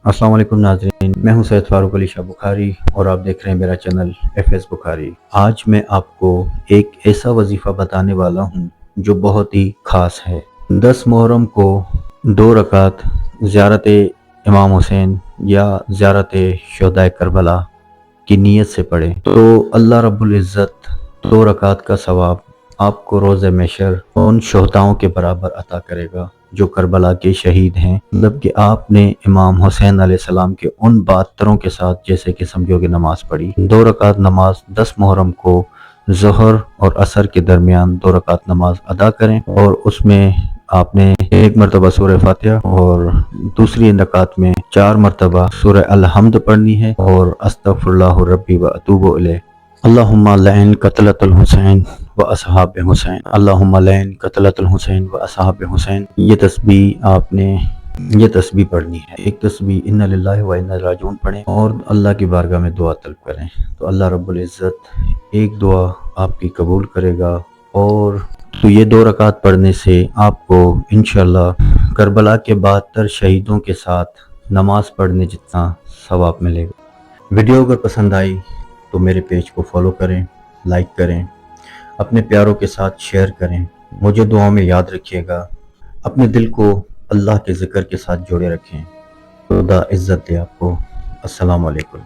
अस्सलाम वालेकुम नाज़रीन, मैं हूं सैयद फारूक अली शाह बुखारी और आप देख रहे हैं मेरा चैनल एफएस बुखारी। आज मैं आपको एक ऐसा वजीफ़ा बताने वाला हूं जो बहुत ही ख़ास है। 10 मुहर्रम को 2 रकात ज़ियारत इमाम हुसैन या ज़ियारत शुहदाए करबला की नीयत से पढ़ें तो अल्लाह रब्बुल इज़्ज़त 2 रकात का सवाब आपको रोज़े महशर उन शुहदाओं के बराबर अता करेगा जो करबला के शहीद हैं। मतलब कि आपने इमाम हुसैन अलैहिस्सलाम के उन बहत्तरों के साथ जैसे कि समझोगे नमाज पढ़ी। 2 रकात नमाज 10 मुहर्रम को ज़ोहर और असर के दरमियान 2 रकात नमाज अदा करें और उसमें आपने एक मरतबा सूरह फातिहा और दूसरी रकात में 4 मरतबा सूरह अल-हम्द पढ़नी है और अस्तगफिरुल्लाह रब्बी व अतूबु इलैह। अल्लाहुम्मा लअन क़तलतल हुसैन व असहाब हुसैन, अल्लाहुम्मा लअन क़तलतल हुसैन व असहाब हुसैन। ये तस्बीह पढ़नी है। एक तस्बीह इन्ना लिल्लाहि व इन्ना इलैहि राजिऊन पढ़ें और अल्लाह की बारगाह में दुआ तलब करें तो अल्लाह रब्बुल इज़्ज़त एक दुआ आपकी कबूल करेगा। और तो ये 2 रकात पढ़ने से आपको इंशाअल्लाह करबला के 72 शहीदों के साथ नमाज पढ़ने जितना सवाब मिलेगा। वीडियो अगर पसंद आई तो मेरे पेज को फॉलो करें, लाइक करें, अपने प्यारों के साथ शेयर करें। मुझे दुआ में याद रखिएगा। अपने दिल को अल्लाह के ज़िक्र के साथ जोड़े रखें। खुदा इज़्ज़त दे आपको। अस्सलाम वालेकुम।